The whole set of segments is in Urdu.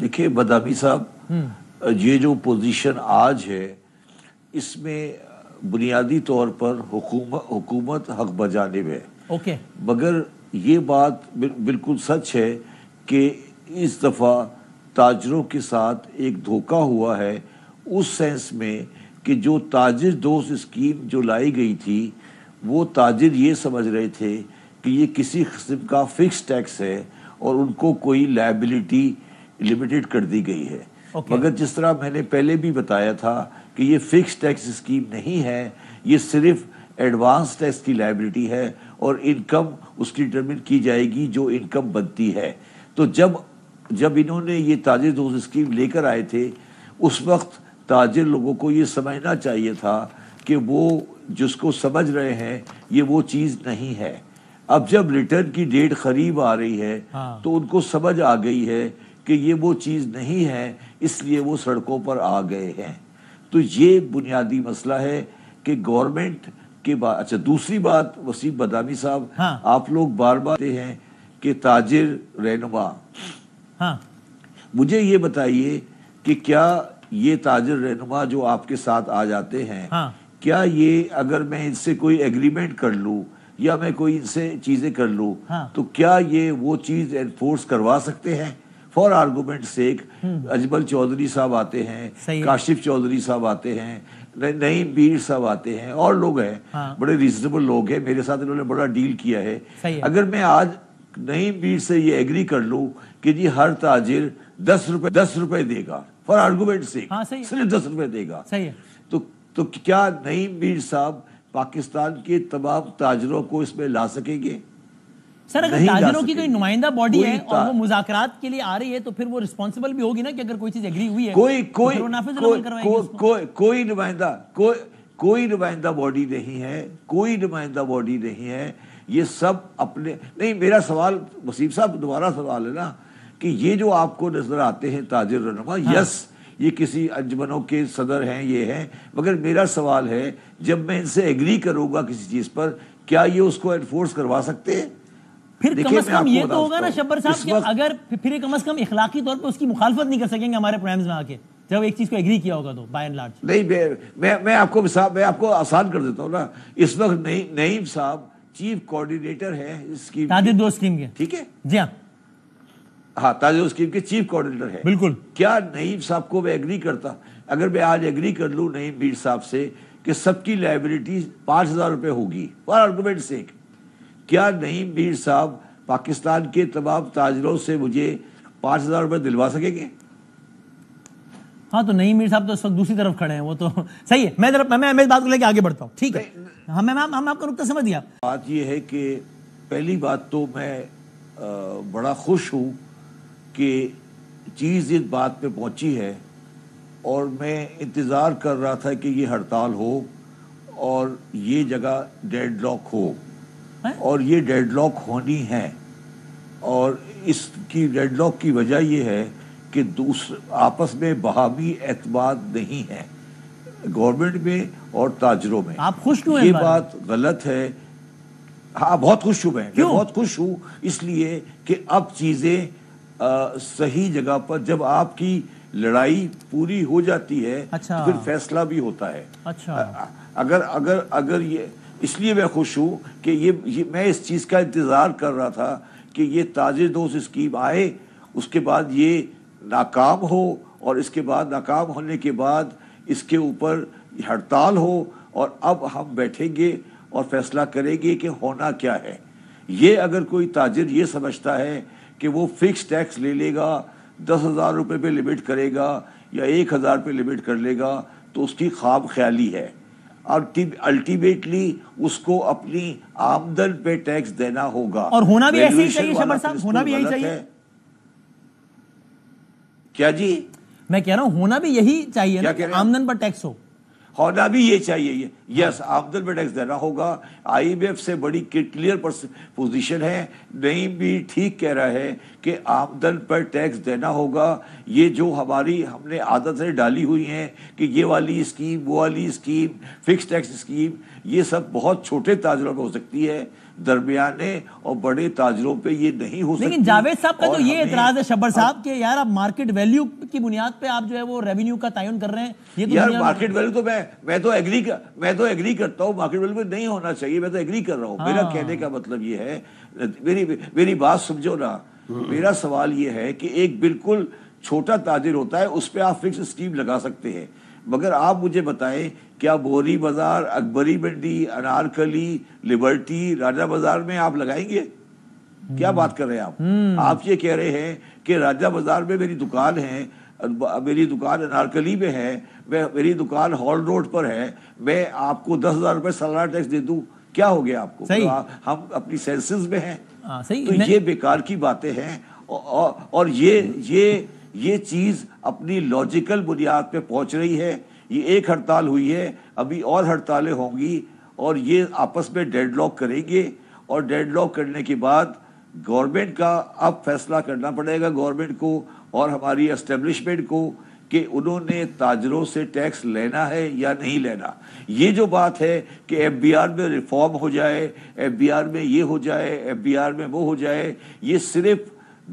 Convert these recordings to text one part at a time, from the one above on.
دیکھیے بدامی صاحب، یہ جو پوزیشن آج ہے اس میں بنیادی طور پر حکومت حق بجانب ہے، مگر یہ بات بالکل سچ ہے کہ اس دفعہ تاجروں کے ساتھ ایک دھوکہ ہوا ہے، اس سینس میں کہ جو تاجر دوست اسکیم جو لائی گئی تھی وہ تاجر یہ سمجھ رہے تھے کہ یہ کسی قسم کا فکس ٹیکس ہے اور ان کو کوئی لائبلٹی لمیٹڈ کر دی گئی ہے، مگر جس طرح میں نے پہلے بھی بتایا تھا کہ یہ فکس ٹیکس اسکیم نہیں ہے، یہ صرف ایڈوانس ٹیکس کی لائبلٹی ہے اور انکم اس کی ڈٹرمن کی جائے گی جو انکم بنتی ہے۔ تو جب انہوں نے یہ تاجر دوست اسکیم لے کر آئے تھے اس وقت تاجر لوگوں کو یہ سمجھنا چاہیے تھا کہ وہ جس کو سمجھ رہے ہیں یہ وہ چیز نہیں ہے۔ اب جب ریٹرن کی ڈیٹ قریب آ رہی ہے تو ان کو سمجھ آ گئی ہے کہ یہ وہ چیز نہیں ہے، اس لیے وہ سڑکوں پر آ گئے ہیں۔ تو یہ بنیادی مسئلہ ہے کہ گورنمنٹ کے بعد۔ اچھا، دوسری بات وسیم بدامی صاحب، آپ لوگ بار بار کہتے ہیں کہ تاجر رہنما، مجھے یہ بتائیے کہ کیا یہ تاجر رہنما جو آپ کے ساتھ آ جاتے ہیں، کیا یہ اگر میں ان سے کوئی ایگریمنٹ کر لوں یا میں کوئی ان سے چیزیں کر لوں تو کیا یہ وہ چیز انفورس کروا سکتے ہیں؟ فار آرگومنٹ سیک اجمل چودھری صاحب آتے ہیں، کاشف چودھری صاحب آتے ہیں، نعیم بیر صاحب آتے ہیں، اور لوگ ہیں بڑے ریزنیبل لوگ ہیں، میرے ساتھ انہوں نے بڑا ڈیل کیا ہے۔ اگر میں آج نعیم بیر سے یہ ایگری کر لوں کہ جی ہر تاجر 10 روپے دے گا، فار آرگومنٹ سیک صرف 10 روپے دے گا، تو کیا نعیم بیر صاحب پاکستان کے تمام تاجروں کو اس میں لا سکیں گے؟ سر اگر تاجروں کی کوئی نمائندہ باڈی ہے اور وہ مذاکرات کے لیے آ رہی ہے تو پھر وہ رسپانسبل بھی ہوگی نا کہ اگر کوئی چیز ایگری ہوئی ہے کوئی نمائندہ باڈی نہیں ہے، کوئی نمائندہ باڈی نہیں ہے، یہ سب اپنے نہیں۔ میرا سوال وسیم صاحب دوبارہ سوال ہے نا کہ یہ جو آپ کو نظر آتے ہیں تاجر رہنما، یس یہ کسی انجمنوں کے صدر ہیں، یہ ہیں، مگر میرا سوال ہے جب میں ان سے ایگری کروں گا کسی چیز پر کیا یہ اس کو انفورس کروا سکتے ہیں؟ پھر کم از کم یہ تو ہوگا نا شبر صاحب کہ اگر پھر کم از کم اخلاقی طور پہ اس کی مخالفت نہیں کر سکیں گے ہمارے پروگرامز میں آ کے جب ایک چیز کو ایگری کیا ہوگا تو بائی اینڈ لارج۔ نہیں، میں آپ کو آسان کر دیتا ہوں نا، اس وقت نعیم صاحب چیف کوآرڈینیٹر ہے اس کی تاجر دوست اسکیم کے، ٹھیک ہے جی ہاں تاجر دوست اسکیم کے چیف کوآرڈینیٹر ہے بالکل۔ کیا نعیم صاحب کو میں ایگری کرتا، اگر میں آج ایگری کر لوں نعیم بیر صاحب سے کہ سب کی لائبلٹی 5,000 روپے ہوگی فار آرگومنٹ سیک، کیا نعیم بیر صاحب پاکستان کے تمام تاجروں سے مجھے 5,000 روپے دلوا سکیں گے؟ ہاں تو نعیم بیر صاحب تو اس وقت دوسری طرف کھڑے ہیں، وہ تو صحیح ہے۔ میں اس بات کو لے کے آگے بڑھتا ہوں، ٹھیک ہے، ہم آپ کا نقطہ سمجھ گیا۔ بات یہ ہے کہ پہلی بات تو میں بڑا خوش ہوں کہ چیز اس بات پہ پہنچی ہے اور میں انتظار کر رہا تھا کہ یہ ہڑتال ہو اور یہ جگہ ڈیڈ لاک ہو، اور یہ ڈیڈ لاک ہونی ہے، اور اس کی ڈیڈ لاک کی وجہ یہ ہے کہ آپس میں باہمی اعتماد نہیں ہے گورنمنٹ میں اور تاجروں میں۔ آپ خوش کیوں ہیں؟ یہ بات غلط ہے۔ ہاں بہت خوش ہوں، میں بہت خوش ہوں اس لیے کہ اب چیزیں صحیح جگہ پر، جب آپ کی لڑائی پوری ہو جاتی ہے تو پھر فیصلہ بھی ہوتا ہے۔ اگر یہ اس لیے میں خوش ہوں کہ یہ میں اس چیز کا انتظار کر رہا تھا کہ یہ تاجر دوست اسکیم آئے، اس کے بعد یہ ناکام ہو، اور اس کے بعد ناکام ہونے کے بعد اس کے اوپر ہڑتال ہو، اور اب ہم بیٹھیں گے اور فیصلہ کریں گے کہ ہونا کیا ہے۔ یہ اگر کوئی تاجر یہ سمجھتا ہے کہ وہ فکس ٹیکس لے لے گا، 10,000 روپے پہ لمٹ کرے گا یا 1,000 پہ لمٹ کر لے گا تو اس کی خواب خیالی ہے، اور الٹیمیٹلی اس کو اپنی آمدن پہ ٹیکس دینا ہوگا۔ اور ہونا بھی ایسے ہی چاہیے شبر صاحب، ہونا بھی یہی چاہیے۔ کیا جی؟ میں کہہ رہا ہوں ہونا بھی یہی چاہیے نا کہ آمدن پر ٹیکس ہو، ہونا بھی یہ چاہیے، یس آمدن پہ ٹیکس دینا ہوگا۔ IMF سے بڑی کلیئر پوزیشن ہے، نعیم بھی ٹھیک کہہ رہا ہے کہ آمدن پر ٹیکس دینا ہوگا۔ یہ جو ہماری ہم نے عادتیں ڈالی ہوئی ہیں کہ یہ والی اسکیم وہ والی اسکیم فکس ٹیکس اسکیم، یہ سب بہت چھوٹے تاجروں پہ ہو سکتی ہے، درمیانے اور بڑے تاجروں پہ یہ نہیں ہو سکتی۔ لیکن جاوید صاحب کا تو یہ اعتراض ہے شبر صاحب کہ یار آپ مارکیٹ ویلیو کی بنیاد پہ آپ جو ہے وہ ریونیو کا تعین کر رہے ہیں۔ یار مارکیٹ ویلیو تو میں تو ایگری کرتا ہوں، مارکیٹ ویلیو نہیں ہونا چاہیے، میں تو ایگری کر رہا ہوں۔ میرا کہنے کا مطلب یہ ہے، میری بات سمجھو نا، میرا سوال یہ ہے کہ ایک بالکل چھوٹا تاجر ہوتا ہے، اس پہ آپ فکس اسکیم لگا سکتے ہیں، مگر آپ مجھے بتائیں کیا بوری بازار، اکبری منڈی، انارکلی، لبرٹی، راجہ بازار میں آپ لگائیں گے؟ کیا بات کر رہے ہیں آپ یہ کہہ رہے ہیں کہ راجہ بازار میں میری دکان ہے، میری دکان انارکلی میں ہے، میری دکان ہال روڈ پر ہے، میں آپ کو 10,000 روپے سالانہ ٹیکس دے دوں، کیا ہو گیا آپ کو؟ ہم اپنی سینسز میں ہیں، تو یہ بیکار کی باتیں ہیں، اور یہ چیز اپنی لاجیکل بنیاد پہ پہنچ رہی ہے۔ یہ ایک ہڑتال ہوئی ہے، ابھی اور ہڑتالیں ہوں گی، اور یہ آپس میں ڈیڈ لاک کریں گے، اور ڈیڈ لاک کرنے کے بعد گورنمنٹ کا اب فیصلہ کرنا پڑے گا، گورنمنٹ کو اور ہماری اسٹیبلشمنٹ کو، کہ انہوں نے تاجروں سے ٹیکس لینا ہے یا نہیں لینا۔ یہ جو بات ہے کہ ایف بی آر میں ریفارم ہو جائے، ایف بی آر میں یہ ہو جائے، ایف بی آر میں وہ ہو جائے، یہ صرف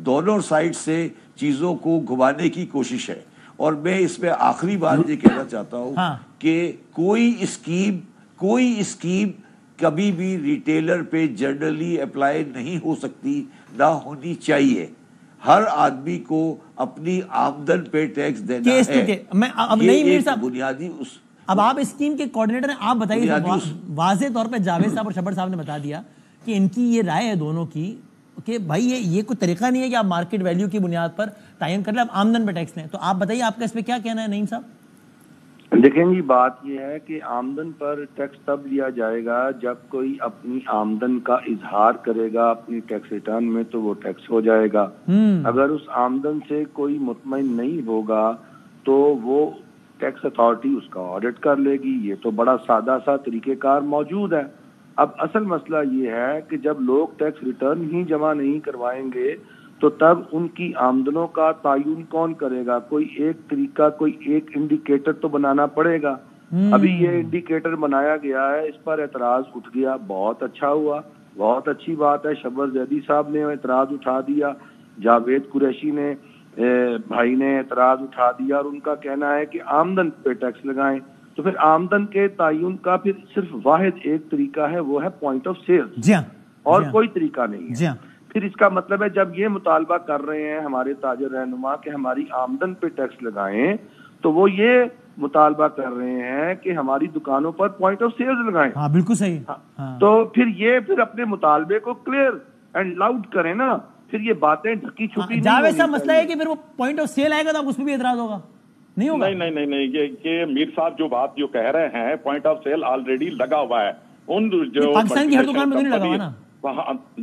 دونوں سائڈ سے چیزوں کو گھمانے کی کوشش ہے۔ اور میں اس میں آخری بات یہ کہنا چاہتا ہوں کہ کوئی اسکیم کبھی بھی ریٹیلر پہ جنرلی اپلائی نہیں ہو سکتی، نہ ہونی چاہیے۔ ہر آدمی کو اپنی آمدن پہ ٹیکس دینا ہے، بنیادی۔ اب آپ اسکیم کے کوارڈینیٹر ہیں، آپ بتائیے واضح طور پہ جاوید صاحب اور شبر صاحب نے بتا دیا کہ ان کی یہ رائے ہے دونوں کی کہ بھائی یہ کوئی طریقہ نہیں ہے کہ آپ مارکیٹ ویلیو کی بنیاد پر تعین کر لیں، آپ آمدن پہ ٹیکس لیں۔ تو آپ بتائیے آپ کا اس پہ کیا کہنا ہے نعیم صاحب؟ دیکھیں جی، بات یہ ہے کہ آمدن پر ٹیکس تب لیا جائے گا جب کوئی اپنی آمدن کا اظہار کرے گا اپنی ٹیکس ریٹرن میں، تو وہ ٹیکس ہو جائے گا۔ اگر اس آمدن سے کوئی مطمئن نہیں ہوگا تو وہ ٹیکس اتھارٹی اس کا آڈٹ کر لے گی۔ یہ تو بڑا سادہ سا طریقہ کار موجود ہے۔ اب اصل مسئلہ یہ ہے کہ جب لوگ ٹیکس ریٹرن ہی جمع نہیں کروائیں گے تو تب ان کی آمدنوں کا تعین کون کرے گا؟ کوئی ایک طریقہ، کوئی ایک انڈیکیٹر تو بنانا پڑے گا۔ ابھی یہ انڈیکیٹر بنایا گیا ہے، اس پر اعتراض اٹھ گیا، بہت اچھا ہوا، بہت اچھی بات ہے۔ شبر زیدی صاحب نے اعتراض اٹھا دیا، جاوید قریشی نے بھائی نے اعتراض اٹھا دیا، اور ان کا کہنا ہے کہ آمدن پہ ٹیکس لگائیں۔ تو پھر آمدن کے تعین کا پھر صرف واحد ایک طریقہ ہے، وہ ہے پوائنٹ آف سیل، اور کوئی طریقہ نہیں ہے۔ پھر اس کا مطلب ہے جب یہ مطالبہ کر رہے ہیں ہمارے تاجر رہنما کہ ہماری آمدن پہ ٹیکس لگائیں، تو وہ یہ مطالبہ کر رہے ہیں کہ ہماری دکانوں پر پوائنٹ آف سیل لگائیں۔ ہاں بالکل صحیح۔ تو پھر اپنے مطالبے کو کلیئر اینڈ لاؤڈ کریں نا، پھر یہ باتیں ڈھکی چھپی۔ جاوید صاحب مسئلہ ہے کہ پھر وہ پوائنٹ آف سیل آئے گا تو اس پہ بھی اعتراض ہوگا، نہیں ہوگا؟ نہیں، یہ میر صاحب جو بات جو کہہ رہے ہیں، پوائنٹ آف سیل آلریڈی لگا ہوا ہے ان جو پاکستان کی ہر دکان میں تو نہیں لگا ہوا نا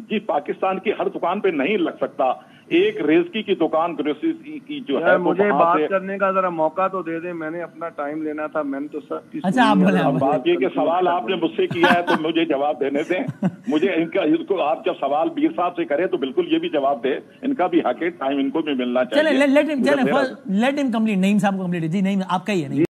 جی، پاکستان کی ہر دکان پہ نہیں لگ سکتا۔ ایک ریزکی کی دکان گروسری کی جو ہے، مجھے بات کرنے کا ذرا موقع تو دے دیں، میں نے اپنا ٹائم لینا تھا، میں نے تو سب کی اچھا آپ بولیں۔ بات یہ کہ سوال آپ نے مجھ سے کیا ہے تو مجھے جواب دینے دیں۔ مجھے ان کا آپ جب سوال میر صاحب سے کریں تو بالکل یہ بھی جواب دے، ان کا بھی حق ہے، ٹائم ان کو بھی ملنا چاہیے۔ چلیں لیٹ ہم کمپلیٹ، نعیم صاحب کو کمپلیٹ۔ جی نعیم آپ کا ہی ہے۔